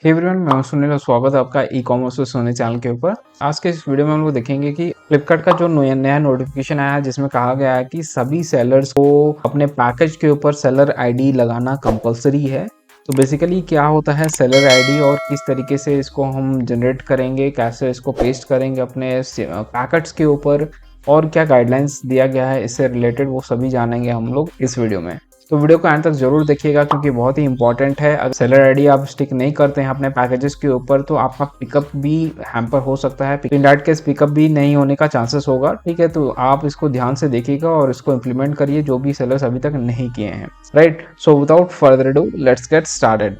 Hey everyone, मैं हूं सुनील और स्वागत है आपका e commerce with Sony channel के ऊपर। आज के इस वीडियो में हम लोग देखेंगे कि फ्लिपकार्ट का जो नया नोटिफिकेशन आया है जिसमें कहा गया है कि सभी सेलर्स को अपने पैकेज के ऊपर सेलर आईडी लगाना कंपलसरी है। तो बेसिकली क्या होता है सेलर आईडी और किस तरीके से इसको हम जनरेट करेंगे, कैसे इसको पेस्ट करेंगे अपने पैकेट्स के ऊपर और क्या गाइडलाइंस दिया गया है इससे रिलेटेड, वो सभी जानेंगे हम लोग इस वीडियो में। तो वीडियो को अंत तक जरूर देखिएगा क्योंकि बहुत ही इंपॉर्टेंट है। अगर सेलर आईडी आप स्टिक नहीं करते हैं अपने पैकेजेस के ऊपर तो आपका पिकअप भी हैम्पर हो सकता है। इन दैट केस पिकअप भी नहीं होने का चांसेस होगा। ठीक है, तो आप इसको ध्यान से देखिएगा और इसको इम्प्लीमेंट करिए जो भी सेलर्स अभी तक नहीं किए हैं। Right, so without further do let's get started.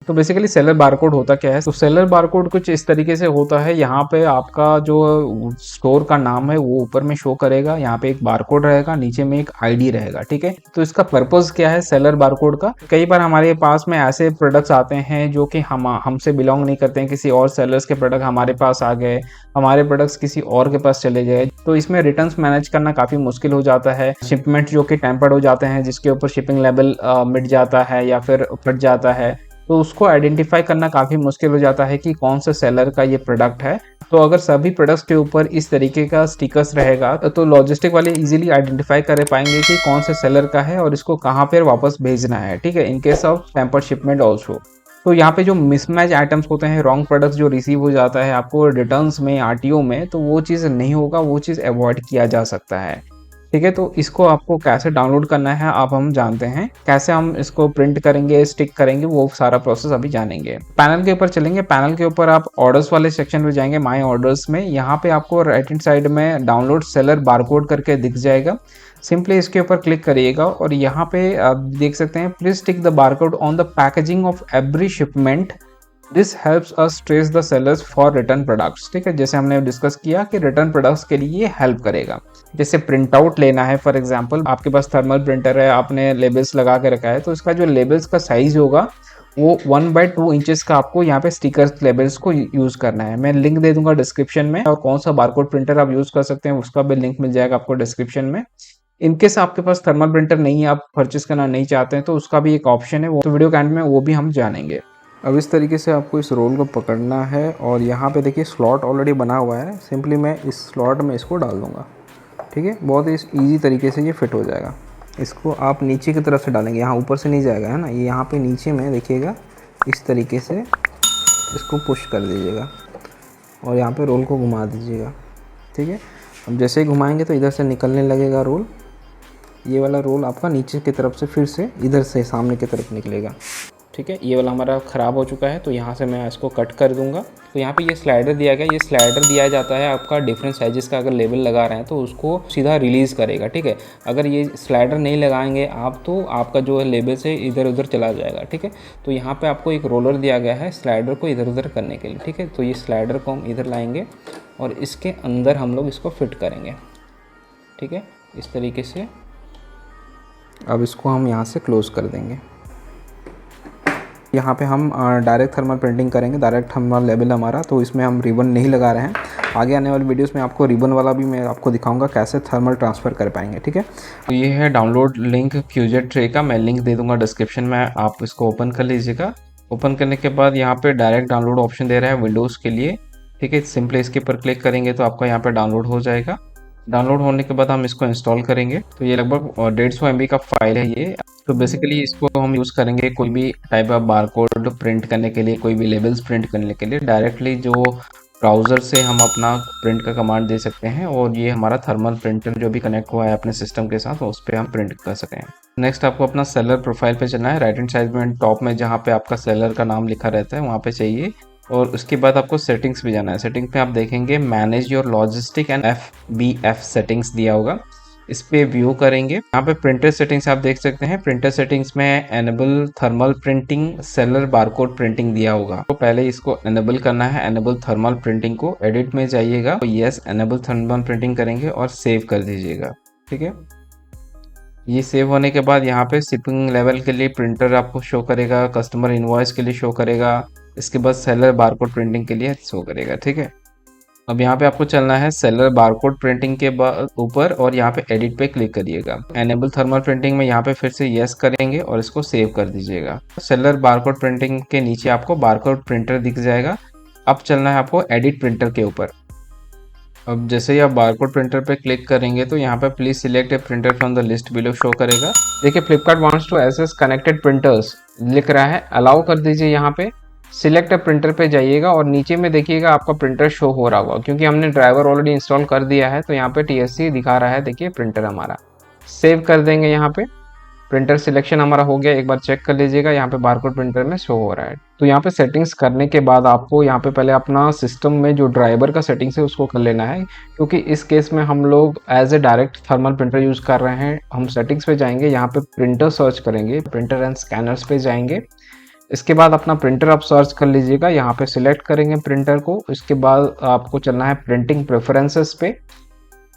तो बेसिकली सेलर बारकोड होता क्या है? तो सेलर बारकोड कुछ इस तरीके से होता है। यहाँ पे आपका जो स्टोर का नाम है वो ऊपर में शो करेगा, यहाँ पे एक बारकोड रहेगा, नीचे में एक आईडी रहेगा। ठीक है, तो इसका पर्पस क्या है सेलर बारकोड का? कई बार हमारे पास में ऐसे प्रोडक्ट्स आते हैं जो कि हमसे बिलोंग नहीं करते हैं, किसी और सेलर्स के प्रोडक्ट हमारे पास आ गए, हमारे प्रोडक्ट्स किसी और के पास चले गए, तो इसमें रिटर्न्स मैनेज करना काफी मुश्किल हो जाता है। शिपमेंट जो कि टेम्पर्ड हो जाते हैं, जिसके ऊपर शिपिंग लेवल मिट जाता है या फिर फट जाता है, तो उसको आइडेंटिफाई करना काफ़ी मुश्किल हो जाता है कि कौन से सेलर का ये प्रोडक्ट है। तो अगर सभी प्रोडक्ट्स के ऊपर इस तरीके का स्टिकर्स रहेगा तो लॉजिस्टिक वाले इजीली आइडेंटिफाई कर पाएंगे कि कौन से सेलर का है और इसको कहाँ पर वापस भेजना है। ठीक है, in case of tempered shipment also. तो यहाँ पे जो मिसमैच आइटम्स होते हैं, रॉन्ग प्रोडक्ट्स जो रिसीव हो जाता है आपको रिटर्न्स में, आरटीओ में, तो वो चीज़ नहीं होगा, वो चीज़ अवॉइड किया जा सकता है। ठीक है, तो इसको आपको कैसे डाउनलोड करना है आप हम जानते हैं, कैसे हम इसको प्रिंट करेंगे, स्टिक करेंगे, वो सारा प्रोसेस अभी जानेंगे। पैनल के ऊपर चलेंगे। पैनल के ऊपर आप ऑर्डर्स वाले सेक्शन में जाएंगे, माय ऑर्डर्स में। यहाँ पे आपको राइट हैंड साइड में डाउनलोड सेलर बारकोड करके दिख जाएगा। सिंपली इसके ऊपर क्लिक करिएगा और यहाँ पे आप देख सकते हैं please tick the barcode on the packaging of every shipment, this helps us trace the sellers for return products. ठीक है, जैसे हमने डिस्कस किया कि रिटर्न प्रोडक्ट्स के लिए ये हेल्प करेगा। जैसे प्रिंट आउट लेना है, फॉर एग्जांपल आपके पास थर्मल प्रिंटर है, आपने लेबल्स लगा के रखा है, तो इसका जो लेबल्स का साइज होगा वो 1/2 इंचेस का आपको यहाँ पे स्टिकर्स लेबल्स को यूज करना है। मैं लिंक दे दूंगा डिस्क्रिप्शन में, और कौन सा बारकोड प्रिंटर आप यूज कर सकते हैं उसका भी लिंक मिल जाएगा आपको डिस्क्रिप्शन में। इनकेस आपके पास थर्मल प्रिंटर नहीं है, आप परचेस करना नहीं चाहते हैं, तो उसका भी एक ऑप्शन है, वो तो वीडियो के एंड में वो भी हम जानेंगे। अब इस तरीके से आपको इस रोल को पकड़ना है और यहाँ पे देखिए स्लॉट ऑलरेडी बना हुआ है। सिंपली मैं इस स्लॉट में इसको डाल दूँगा। ठीक है, बहुत ही ईजी तरीके से ये फिट हो जाएगा। इसको आप नीचे की तरफ से डालेंगे, यहाँ ऊपर से नहीं जाएगा, है ना। ये यहाँ पे नीचे में देखिएगा, इस तरीके से इसको पुश कर दीजिएगा और यहाँ पे रोल को घुमा दीजिएगा। ठीक है, अब जैसे ही घुमाएंगे तो इधर से निकलने लगेगा रोल। ये वाला रोल आपका नीचे की तरफ से फिर से इधर से सामने की तरफ निकलेगा। ठीक है, ये वाला हमारा ख़राब हो चुका है, तो यहाँ से मैं इसको कट कर दूंगा। तो यहाँ पे ये स्लाइडर दिया गया, ये स्लाइडर दिया जाता है आपका डिफरेंट साइजेस का अगर लेबल लगा रहे हैं तो उसको सीधा रिलीज़ करेगा। ठीक है, अगर ये स्लाइडर नहीं लगाएंगे आप तो आपका जो है लेबल से इधर उधर चला जाएगा। ठीक है, तो यहाँ पे आपको एक रोलर दिया गया है स्लाइडर को इधर उधर करने के लिए। ठीक है, तो ये स्लाइडर को हम इधर लाएंगे और इसके अंदर हम लोग इसको फिट करेंगे। ठीक है, इस तरीके से। अब इसको हम यहाँ से क्लोज़ कर देंगे। यहाँ पे हम डायरेक्ट थर्मल प्रिंटिंग करेंगे, डायरेक्ट थर्मल लेबल हमारा, तो इसमें हम रिबन नहीं लगा रहे हैं। आगे आने वाली वीडियोस में आपको रिबन वाला भी मैं आपको दिखाऊंगा कैसे थर्मल ट्रांसफ़र कर पाएंगे। ठीक है, तो ये है डाउनलोड लिंक क्यूजेट ट्रे का, मैं लिंक दे दूंगा डिस्क्रिप्शन में, आप इसको ओपन कर लीजिएगा। ओपन करने के बाद यहाँ पर डायरेक्ट डाउनलोड ऑप्शन दे रहा है विंडोज़ के लिए। ठीक है, सिंपली इसके ऊपर क्लिक करेंगे तो आपका यहाँ पर डाउनलोड हो जाएगा। डाउनलोड होने के बाद हम इसको इंस्टॉल करेंगे। तो ये लगभग 150 MB का फाइल है ये। तो बेसिकली इसको हम यूज़ करेंगे कोई भी टाइप ऑफ बारकोड प्रिंट करने के लिए, कोई भी लेबल्स प्रिंट करने के लिए। डायरेक्टली जो ब्राउज़र से हम अपना प्रिंट का कमांड दे सकते हैं और ये हमारा थर्मल प्रिंटर जो भी कनेक्ट हुआ है अपने सिस्टम के साथ उस पर हम प्रिंट कर सकें। नेक्स्ट आपको अपना सेलर प्रोफाइल पे चलना है। राइट हैंड साइड में टॉप में जहाँ पे आपका सेलर का नाम लिखा रहता है वहाँ पे चाहिए, और उसके बाद आपको सेटिंग्स भी जाना है। सेटिंग पे आप देखेंगे manage your logistic and FBF settings दिया होगा, इस पे व्यू करेंगे। यहाँ पे प्रिंटर सेटिंग्स आप देख सकते हैं। प्रिंटर सेटिंग्स में enable thermal printing, seller barcode printing दिया होगा, तो पहले इसको एनेबल करना है, एनेबल थर्मल प्रिंटिंग को। एडिट में जाइएगा, तो यस एनेबल थर्मल प्रिंटिंग करेंगे और सेव कर दीजिएगा। ठीक है, ये सेव होने के बाद यहाँ पे शिपिंग लेवल के लिए प्रिंटर आपको शो करेगा, कस्टमर इनवॉइस के लिए शो करेगा, इसके बाद सेलर बारकोड प्रिंटिंग के लिए शो करेगा। ठीक है, अब यहाँ पे आपको चलना है सेलर बारकोड प्रिंटिंग के ऊपर और यहाँ पे एडिट पे क्लिक करिएगा। एनेबल थर्मल प्रिंटिंग में यहाँ पे फिर से यस करेंगे और इसको सेव कर दीजिएगा। सेलर बारकोड प्रिंटिंग के नीचे आपको बारकोड प्रिंटर दिख जाएगा। अब चलना है आपको एडिट प्रिंटर के ऊपर। अब जैसे ही आप बारकोड प्रिंटर पे क्लिक करेंगे तो यहाँ पे please select a printer from the list below show करेगा। देखिए Flipkart wants to access connected printers लिख रहा है, अलाउ कर दीजिए। यहाँ पे सिलेक्ट प्रिंटर पे जाइएगा और नीचे में देखिएगा आपका प्रिंटर शो हो रहा होगा, क्योंकि हमने ड्राइवर ऑलरेडी इंस्टॉल कर दिया है तो यहाँ पे TSC दिखा रहा है। देखिए प्रिंटर हमारा सेव कर देंगे। यहाँ पे प्रिंटर सिलेक्शन हमारा हो गया, एक बार चेक कर लीजिएगा। यहाँ पे बारकोड प्रिंटर में शो हो रहा है। तो यहाँ पे सेटिंग्स करने के बाद आपको यहाँ पे पहले अपना सिस्टम में जो ड्राइवर का सेटिंग्स है उसको कर लेना है, क्योंकि इस केस में हम लोग as a direct thermal printer use कर रहे हैं। हम सेटिंग्स पे जाएंगे, यहाँ पे प्रिंटर सर्च करेंगे, प्रिंटर एंड स्कैनर्स पे जाएंगे। इसके बाद अपना प्रिंटर आप सर्च कर लीजिएगा, यहाँ पे सिलेक्ट करेंगे प्रिंटर को। इसके बाद आपको चलना है प्रिंटिंग प्रेफरेंसेस पे।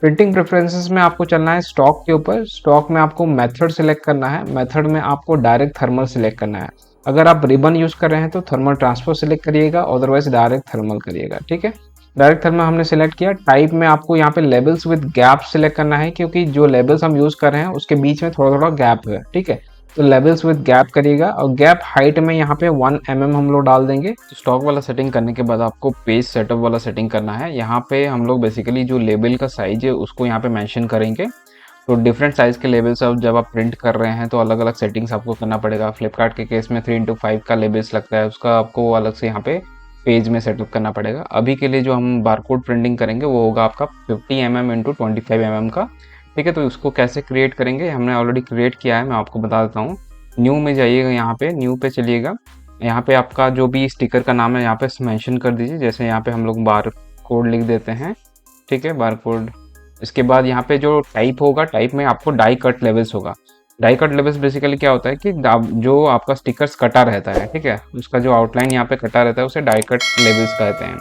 प्रिंटिंग प्रेफरेंसेस में आपको चलना है स्टॉक के ऊपर। स्टॉक में आपको मेथड सिलेक्ट करना है, मेथड में आपको डायरेक्ट थर्मल सिलेक्ट करना है। अगर आप रिबन यूज कर रहे हैं तो थर्मल ट्रांसफर सिलेक्ट करिएगा, अदरवाइज डायरेक्ट थर्मल करिएगा। ठीक है, डायरेक्ट थर्मल हमने सिलेक्ट किया। टाइप में आपको यहाँ पे लेबल्स विद गैप सिलेक्ट करना है, क्योंकि जो लेबल्स हम यूज कर रहे हैं उसके बीच में थोड़ा थोड़ा गैप है। ठीक है, तो लेवल्स विद गैप करिएगा और गैप हाइट में यहाँ पे 1 mm हम लोग डाल देंगे। तो स्टॉक वाला सेटिंग करने के बाद आपको पेज सेटअप वाला सेटिंग करना है। यहाँ पे हम लोग बेसिकली जो लेबल का साइज है उसको यहाँ पे मेंशन करेंगे। तो डिफरेंट साइज के लेबल्स अब जब आप प्रिंट कर रहे हैं तो अलग अलग सेटिंग्स आपको करना पड़ेगा। फ्लिपकार्ट के केस में 3x5 का लेबल्स लगता है, उसका आपको अलग से यहाँ पे पेज में सेटअप करना पड़ेगा। अभी के लिए जो हम बारकोड प्रिंटिंग करेंगे वो होगा आपका 50 mm × 25 mm का। ठीक है, तो इसको कैसे क्रिएट करेंगे हमने ऑलरेडी क्रिएट किया है, मैं आपको बता देता हूँ। न्यू में जाइएगा, यहाँ पे न्यू पे चलिएगा। यहाँ पे आपका जो भी स्टिकर का नाम है यहाँ पे मेंशन कर दीजिए। जैसे यहाँ पे हम लोग बार कोड लिख देते हैं। ठीक है, बार कोड। इसके बाद यहाँ पे जो टाइप होगा, टाइप में आपको डाई कट लेवल्स होगा। डाई कट लेवल्स बेसिकली क्या होता है कि जो आपका स्टिकर्स कटा रहता है, ठीक है, उसका जो आउटलाइन यहाँ पे कटा रहता है उसे डाई कट लेवल्स कहते हैं।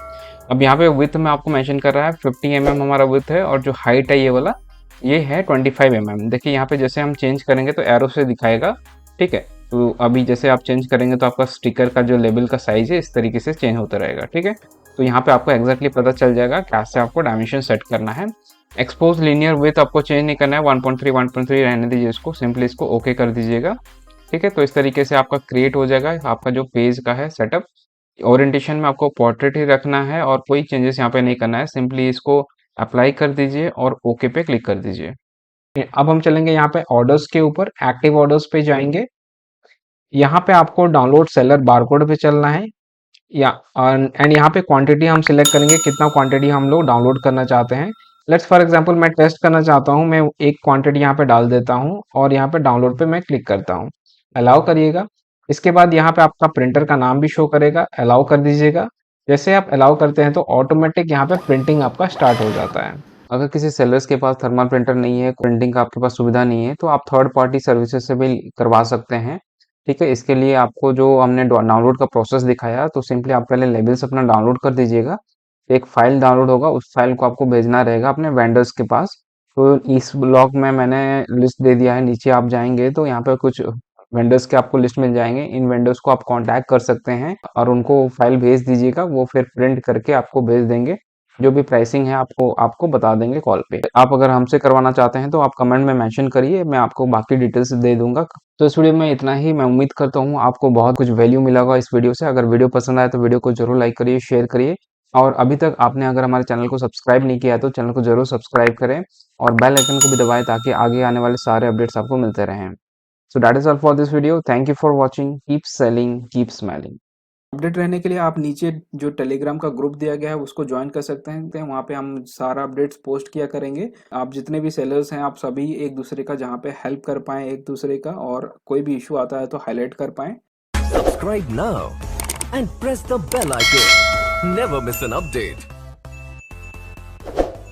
अब यहाँ पे विथ में आपको मेंशन कर रहा है 50 mm हमारा विथ है, और जो हाइट है ये वाला ये है 25 mm। देखिए यहाँ पे जैसे हम चेंज करेंगे तो एरो से दिखाएगा। ठीक है, तो अभी जैसे आप चेंज करेंगे तो आपका स्टिकर का जो लेबल का साइज है इस तरीके से चेंज होता रहेगा। ठीक है, तो यहाँ पे आपको एग्जैक्टली पता चल जाएगा कैसे आपको डायमेंशन सेट करना है। एक्सपोज लीनियर विथ आपको चेंज नहीं करना है, 1.3 रहने दीजिए इसको, सिंपली इसको ओके कर दीजिएगा। ठीक है, तो इस तरीके से आपका क्रिएट हो जाएगा आपका जो पेज का है सेटअप। ओरिएंटेशन में आपको पोर्ट्रेट ही रखना है और कोई चेंजेस यहाँ पे नहीं करना है, सिंपली इसको अप्लाई कर दीजिए और ओके पे क्लिक कर दीजिए। अब हम चलेंगे यहाँ पे ऑर्डर्स के ऊपर, एक्टिव ऑर्डर्स पे जाएंगे। यहाँ पे आपको डाउनलोड सेलर बारकोड पे चलना है या एंड यहाँ पे क्वांटिटी हम सिलेक्ट करेंगे, कितना क्वांटिटी हम लोग डाउनलोड करना चाहते हैं। लेट्स फॉर एग्जांपल मैं टेस्ट करना चाहता हूँ, मैं एक क्वांटिटी यहाँ पे डाल देता हूँ और यहाँ पे डाउनलोड पे मैं क्लिक करता हूँ। अलाउ करिएगा। इसके बाद यहाँ पे आपका प्रिंटर का नाम भी शो करेगा, अलाउ कर दीजिएगा। जैसे आप अलाउ करते हैं तो ऑटोमेटिक यहाँ पे प्रिंटिंग आपका स्टार्ट हो जाता है। अगर किसी सेलर्स के पास थर्मल प्रिंटर नहीं है, प्रिंटिंग का आपके पास सुविधा नहीं है, तो आप थर्ड पार्टी सर्विसेज से भी करवा सकते हैं। ठीक है, इसके लिए आपको जो हमने डाउनलोड का प्रोसेस दिखाया, तो सिंपली आप पहले लेबल्स अपना डाउनलोड कर दीजिएगा। एक फाइल डाउनलोड होगा, उस फाइल को आपको भेजना रहेगा अपने वेंडर्स के पास। तो इस ब्लॉग में मैंने लिस्ट दे दिया है, नीचे आप जाएंगे तो यहाँ पे कुछ वेंडर्स के आपको लिस्ट मिल जाएंगे। इन वेंडर्स को आप कांटेक्ट कर सकते हैं और उनको फाइल भेज दीजिएगा, वो फिर प्रिंट करके आपको भेज देंगे। जो भी प्राइसिंग है आपको बता देंगे कॉल पे। आप अगर हमसे करवाना चाहते हैं तो आप कमेंट में मेंशन करिए, मैं आपको बाकी डिटेल्स दे दूंगा। तो इस वीडियो में इतना ही। मैं उम्मीद करता हूँ आपको बहुत कुछ वैल्यू मिला होगा इस वीडियो से। अगर वीडियो पसंद आए तो वीडियो को जरूर लाइक करिए, शेयर करिए, और अभी तक आपने अगर हमारे चैनल को सब्सक्राइब नहीं किया है तो चैनल को जरूर सब्सक्राइब करें और बेल आइकन को भी दबाएं ताकि आगे आने वाले सारे अपडेट्स आपको मिलते रहें। So that is all for this video. Thank you for watching. Keep selling, keep smiling. Update रहने के लिए आप नीचे जो टेलीग्राम का ग्रुप दिया गया है उसको ज्वाइन कर सकते हैं। वहाँ पे हम सारा अपडेट्स पोस्ट किया करेंगे। आप जितने भी सेलर्स हैं आप सभी एक दूसरे का जहाँ पे हेल्प कर पाएं एक दूसरे का, और कोई भी इशू आता है तो हाईलाइट कर पाएं। Subscribe now and press the bell icon. Never miss an update.